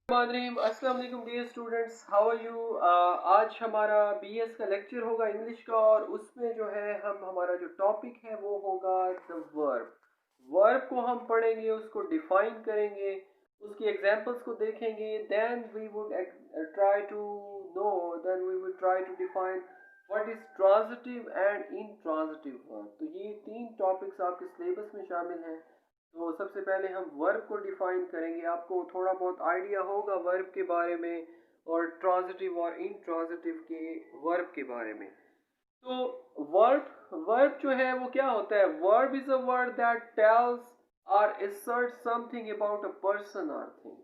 अस्सलाम वालेकुम dear students, how are you. आज हमारा बीएस का लेक्चर होगा इंग्लिश का, और उसमें जो है हमारा जो टॉपिक है वो होगा द वर्ब को हम पढ़ेंगे, उसको डिफाइन करेंगे, उसकी एग्जांपल्स को देखेंगे। Then we would try to know then we would try to define what is transitive and intransitive verb. तो ये तीन टॉपिक्स आपके सिलेबस में शामिल हैं। तो सबसे पहले हम वर्ब को डिफाइन करेंगे। आपको थोड़ा बहुत आइडिया होगा वर्ब के बारे में और ट्रांजिटिव और इंट्रांजिटिव के वर्ब के बारे में। तो वर्ब वर्ब जो है वो क्या होता है? Verb is a word that tells or assert something about a person और थिंग।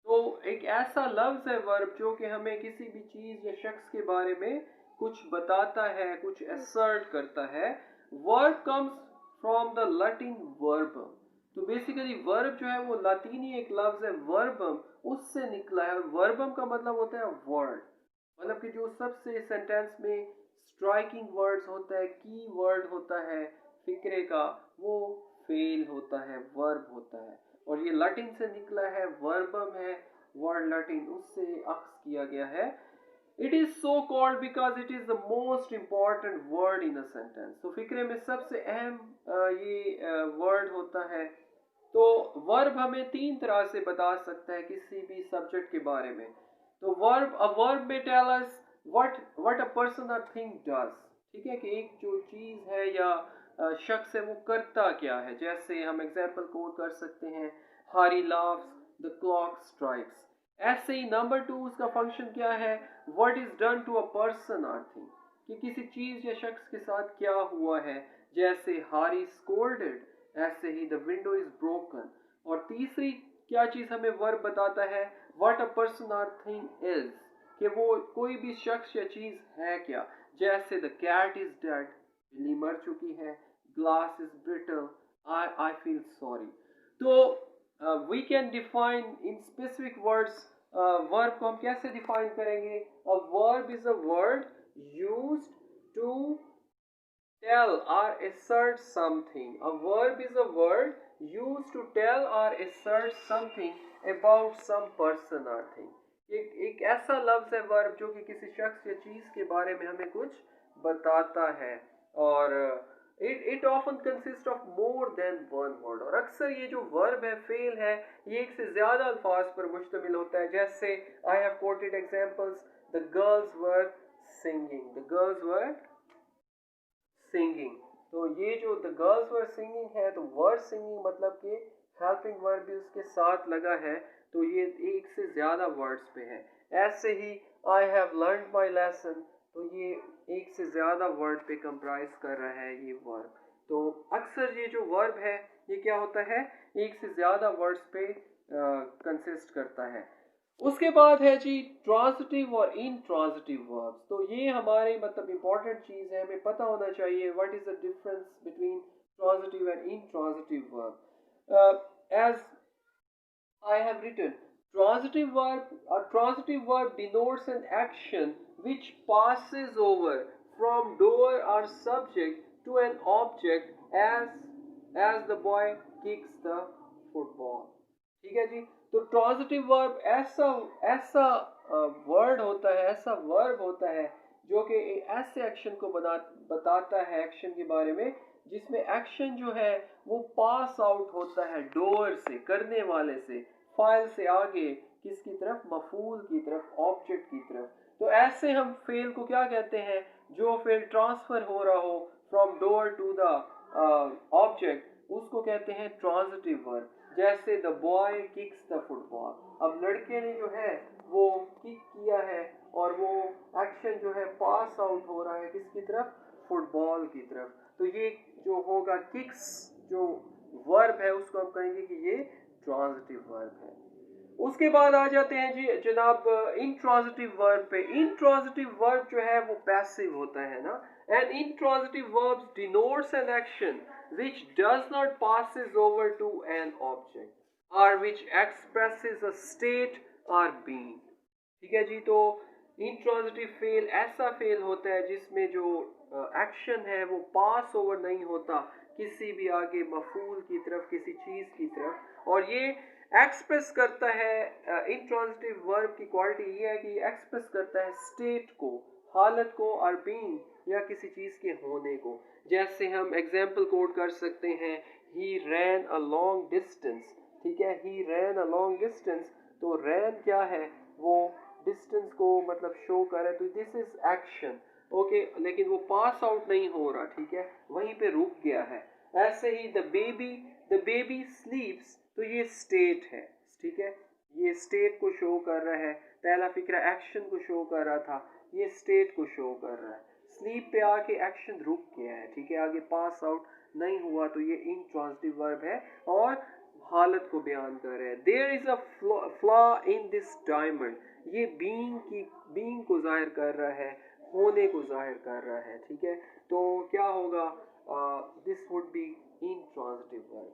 तो एक ऐसा लफ्ज है वर्ब जो कि हमें किसी भी चीज या शख्स के बारे में कुछ बताता है, कुछ असर्ट करता है। Verb comes from the Latin verbum. तो बेसिकली वर्ब जो है वो लातीनी एक लफ्ज है वर्बम, उससे निकला है। वर्बम का मतलब होता है वर्ड, मतलब कि जो सबसे सेंटेंस में स्ट्राइकिंग वर्ड्स होता है, की वर्ड होता है फिक्रे का, वो फेल होता है, वर्ब होता है। और ये लैटिन से निकला है, वर्बम है वर्ड लैटिन, उससे अक्स किया गया है। It is so called because it is the most important word in a sentence. तो फिक्रे में सबसे अहम ये वर्ड होता है। तो वर्ब हमें तीन तरह से बता सकता है किसी भी सब्जेक्ट के बारे में। तो वर्ब में tell us what a person और थिंग डज। ठीक है, कि एक जो चीज है या शख्स है वो करता क्या है। जैसे हम एग्जांपल कोट कर सकते हैं, हारी लाफ्स, द क्लॉक स्ट्राइक्स। ऐसे ही नंबर टू, उसका फंक्शन क्या है, what is done to a person और थिंग, कि किसी चीज या शख्स के साथ क्या हुआ है। जैसे हारी स्कोल्डेड, ऐसे ही द विंडो इज ब्रोकन। और तीसरी क्या चीज हमें वर्ब बताता है, व्हाट अ पर्सन और थिंग इज, कि वो कोई भी शख्स या चीज है क्या। जैसे द कैट इज डेड, बिल्ली मर चुकी है। Glass is brittle, I feel sorry. तो we can define in specific words. Verb को हम कैसे डिफाइन करेंगे? A verb is a word used to tell or assert something. A verb is a word used to tell or assert something about some person or thing. एक ऐसा लफ्ज है verb जो कि किसी शख्स या चीज के बारे में हमें कुछ बताता है। और it often consist of more than one word. और अक्सर ये जो वर्ब है, फेल है, ये एक से ज्यादा अल्फाज पर मुश्तमिल होता है। जैसे I have coated examples, the girls were singing, the girls were singing. तो ये जो द गर्ल्स वर सिंगिंग है, तो वर सिंगिंग मतलब कि हेल्पिंग वर्ब भी उसके साथ लगा है। तो ये एक से ज्यादा वर्ड्स पे है। ऐसे ही I have learn my lesson, तो ये एक से ज्यादा वर्ड पे कंप्राइज कर रहा है ये वर्ब। तो अक्सर ये जो वर्ब है ये क्या होता है, एक से ज्यादा वर्ड्स पे कंसिस्ट करता है। उसके बाद है जी ट्रांजिटिव और इंट्रांजिटिव वर्ब्स। तो ये हमारे मतलब इंपॉर्टेंट चीज है, हमें पता होना चाहिए what is the difference between transitive and intransitive verb. As I have written, transitive verb denotes an action which passes over from doer or subject to an object, as the boy kicks the football. ठीक है जी। तो transitive verb ऐसा ऐसा word होता है, ऐसा verb होता है जो कि ऐसे एक्शन को बताता है, एक्शन के बारे में जिसमें एक्शन जो है वो पास आउट होता है डोर से, करने वाले से, फाइल से आगे किसकी तरफ, मफूल की तरफ, ऑब्जेक्ट की तरफ। तो ऐसे हम फेल को क्या कहते हैं, जो फेल ट्रांसफर हो रहा हो from doer to the object, उसको कहते हैं ट्रांजिटिव वर्ब। जैसे the boy kicks the football, अब लड़के ने जो है वो किक किया है और वो एक्शन जो है पास आउट हो रहा है किसकी तरफ, फुटबॉल की तरफ। तो ये जो होगा किक्स, जो वर्ब है उसको हम कहेंगे कि ये ट्रांजिटिव वर्ब है। उसके बाद आ जाते हैं जी जनाब इंट्रांजिटिव वर्ब पे। इंट्रांजिटिव वर्ब जो है वो पैसिव होता है ना। And intransitive verbs denotes an action which does not passes over to an object or which expresses a state or being। ठीक है जी। तो इंट्रांजिटिव फेल ऐसा फेल होता है जिसमें जो एक्शन है वो पास ओवर नहीं होता किसी भी आगे मफूल की तरफ, किसी चीज की तरफ। और ये एक्सप्रेस करता है इंट्रांजिटिव वर्ब की क्वालिटी ये है कि एक्सप्रेस करता है स्टेट को, हालत को, और बीइंग या किसी चीज़ के होने को। जैसे हम एग्जाम्पल कोड कर सकते हैं, ही रैन अ लॉन्ग डिस्टेंस, ठीक है, ही रैन अ लॉन्ग डिस्टेंस, तो रैन क्या है, वो डिस्टेंस को मतलब शो कर रहा है, तो दिस इज एक्शन, ओके, लेकिन वो पास आउट नहीं हो रहा, ठीक है, वहीं पे रुक गया है। ऐसे ही द बेबी स्लीप्स, तो ये स्टेट है, ठीक है, ये स्टेट को शो कर रहा है। पहला फिक्रा एक्शन को शो कर रहा था, ये स्टेट को शो कर रहा है। स्लीप पे आके एक्शन रुक गया है, ठीक है, आगे पास आउट नहीं हुआ, तो ये इंट्रांजिटिव वर्ब है और हालत को बयान कर रहे हैं। There is a flaw in this diamond, ये बीइंग को जाहिर कर रहा है, होने को जाहिर कर रहा है, ठीक है, तो क्या होगा, this would be intransitive verb.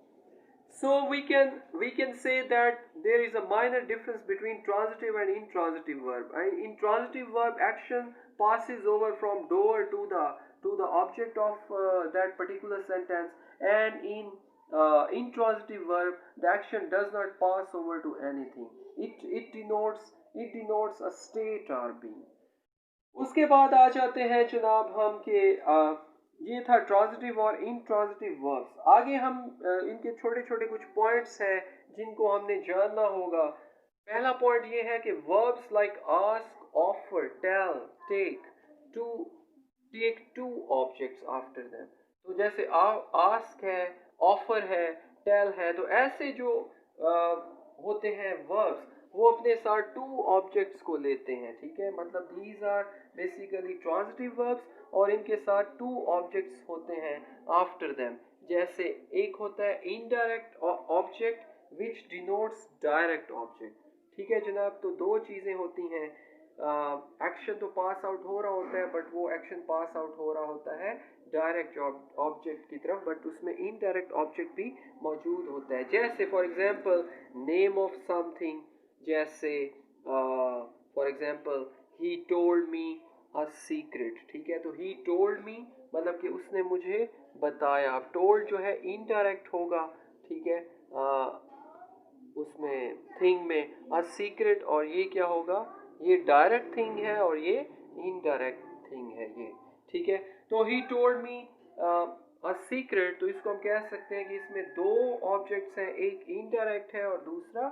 So we can say that there is a minor difference between transitive and intransitive verb. Intransitive verb action passes over from doer to the object of that particular sentence, and in intransitive verb the action does not pass over to anything. It denotes a state or being. उसके बाद आ जाते हैं जनाब हम के ये था transitive और इंट्रांजिटिव वर्ब्स। आगे हम इनके छोटे छोटे कुछ पॉइंट्स हैं जिनको हमने जानना होगा। पहला पॉइंट ये है कि verbs like ask, offer, tell, take, two objects after them. तो जैसे आस्क है, ऑफर है, टेल है, तो ऐसे जो होते हैं वर्ब्स वो अपने साथ टू ऑब्जेक्ट्स को लेते हैं, ठीक है, मतलब these are basically transitive verbs और इनके साथ टू ऑब्जेक्ट्स होते हैं आफ्टर देम। जैसे एक होता है indirect object which denotes direct object, ठीक है जनाब, तो दो चीज़ें होती हैं, एक्शन तो पास आउट हो रहा होता है बट वो एक्शन पास आउट हो रहा होता है डायरेक्ट ऑब्जेक्ट की तरफ, बट उसमें इनडायरेक्ट ऑब्जेक्ट भी मौजूद होता है। जैसे for example name of something, जैसे for example he told me a secret, ठीक है, तो ही टोल्ड मी मतलब कि उसने मुझे बताया। टोल्ड जो है इनडायरेक्ट होगा, ठीक है, उसमें थिंग में अ सीक्रेट, और ये क्या होगा, ये डायरेक्ट थिंग है और ये इनडायरेक्ट थिंग है ये, ठीक है। तो ही टोल्ड मी अ सीक्रेट, तो इसको हम कह सकते हैं कि इसमें दो ऑब्जेक्ट्स हैं, एक इनडायरेक्ट है और दूसरा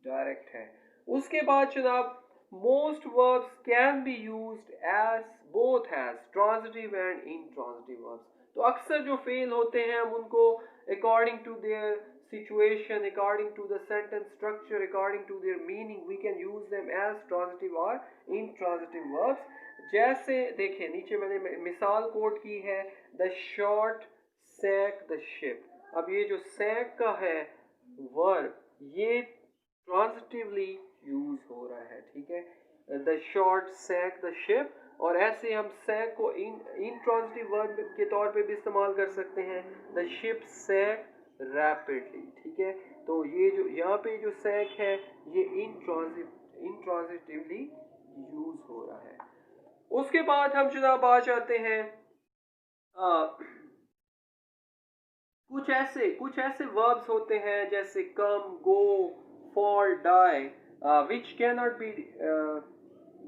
डायरेक्ट है। उसके बाद जनाब most verbs can be used as both as transitive and intransitive verbs. तो अक्सर जो फेल होते हैं हम उनको according to their situation, according to the sentence structure, according to their meaning, we can use them as transitive or intransitive verbs. जैसे देखिए नीचे मैंने मिसाल कोट की है, the short sank the ship। अब ये जो sank का है वर्ब ये ट्रांजिटिवली यूज हो रहा है, ठीक है, the short sank the ship, और ऐसे हम sank को इंट्रांजिटिव वर्ब के तौर पे भी इस्तेमाल कर सकते हैं, the ship sank रैपिडली, ठीक है, तो ये जो यहाँ पे जो सैक है ये इंट्रांजिटिवली यूज हो रहा है। उसके बाद हम जनाब आ जाते हैं कुछ ऐसे वर्ब्स होते हैं जैसे come, go, fall, die, which can not be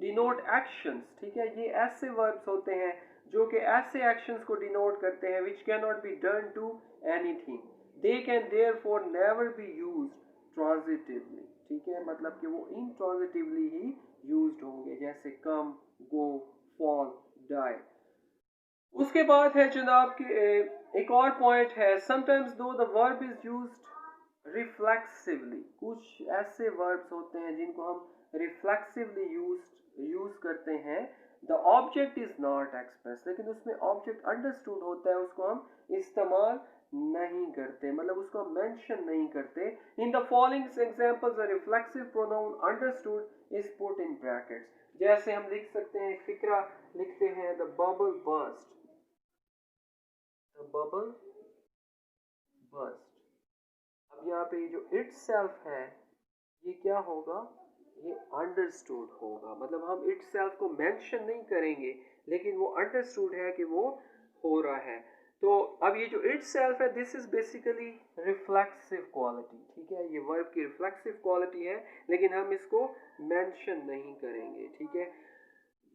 denote actions, ठीक है, ये ऐसे वर्ब्स होते हैं जो कि ऐसे एक्शंस को डिनोट करते हैं which can not be done to anything, they can therefore never be used transitively, ठीक है, मतलब कि वो intransitively ही used होंगे, जैसे come, go, fall, die। उसके बाद है जनाब कि एक और पॉइंट है, sometimes though the verb is used reflexively, कुछ ऐसे verbs होते हैं जिनको हम reflexively यूज करते हैं, the object is not expressed, लेकिन उसमें object understood होता है, उसको हम इस्तेमाल नहीं करते, मतलब उसको मेंशन नहीं करते। In the following examples a reflexive pronoun understood is put in brackets. जैसे हम लिख सकते हैं, फिक्रा लिखते हैं, the bubble burst, the bubble burst. अब यहाँ पे जो इटसेल्फ है ये क्या होगा, ये अंडरस्टूड होगा, मतलब हम इटसेल्फ को मेंशन नहीं करेंगे लेकिन वो अंडरस्टूड है कि वो हो रहा है। तो अब ये जो itself है, this is basically reflexive quality, ठीक है, ये वर्ब की रिफ्लेक्सिव क्वालिटी है, लेकिन हम इसको मेंशन नहीं करेंगे, ठीक है।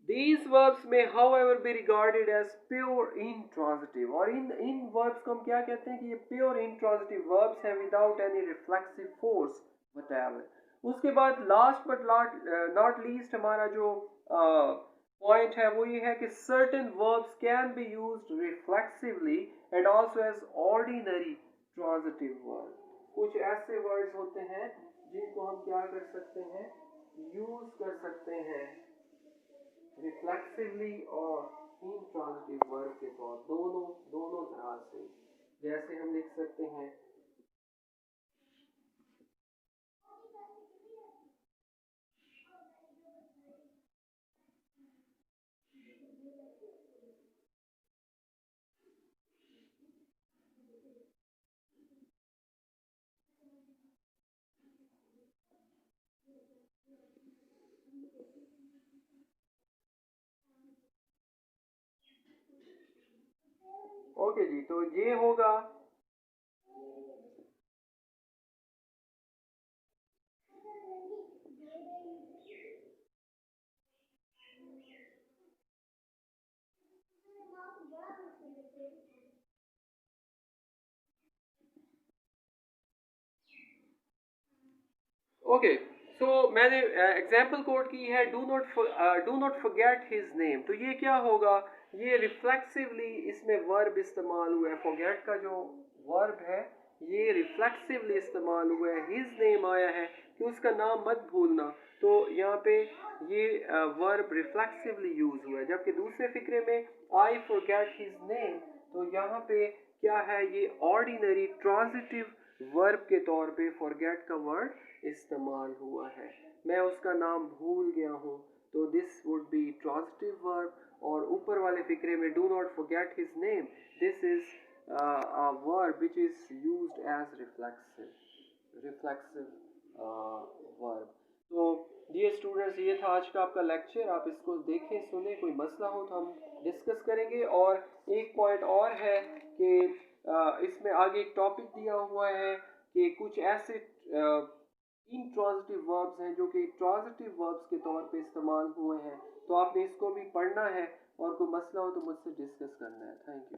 These verbs may however be regarded as pure intransitive, और इन verbs को हम क्या कहते हैं कि ये pure intransitive verbs हैं without any reflexive force whatever। उसके बाद last but not least हमारा जो point है वो ये है कि certain verbs can be used reflexively and also as ordinary transitive verb। कुछ ऐसे words होते हैं जिनको हम क्या कर सकते हैं, यूज कर सकते हैं रिफ्लेक्सिवली और इंट्रांजिटिव वर्ब के तौर, दोनों दोनों तरह से। जैसे हम लिख सकते हैं ओके जी, तो ये होगा ओके। सो मैंने एग्जाम्पल कोड की है, do not forget his name, तो ये क्या होगा, ये रिफ्लेक्सिवली इसमें वर्ब इस्तेमाल हुआ है, फॉरगेट का जो वर्ब है ये रिफ्लेक्सिवली इस्तेमाल हुआ है, हिज नेम आया है कि उसका नाम मत भूलना, तो यहाँ पे ये वर्ब रिफ्लेक्सिवली यूज हुआ है। जबकि दूसरे फिक्रे में आई फॉरगेट हिज नेम, तो यहाँ पे क्या है, ये ऑर्डिनरी ट्रांजिटिव वर्ब के तौर पे फॉरगेट का वर्ड इस्तेमाल हुआ है, मैं उसका नाम भूल गया हूँ, तो this would be transitive verb. और ऊपर वाले फिक्रे में do not forget his name, this is a verb which is used as reflexive verb। तो डियर स्टूडेंट्स, ये था आज का आपका लेक्चर, आप इसको देखें सुने, कोई मसला हो तो हम डिस्कस करेंगे। और एक पॉइंट और है कि इसमें आगे एक टॉपिक दिया हुआ है कि कुछ ऐसे इंट्रांजिटिव वर्ब्स हैं जो कि ट्रांजिटिव वर्ब्स के तौर पे इस्तेमाल हुए हैं, तो आपने इसको भी पढ़ना है और कोई मसला हो तो मुझसे डिस्कस करना है। Thank you.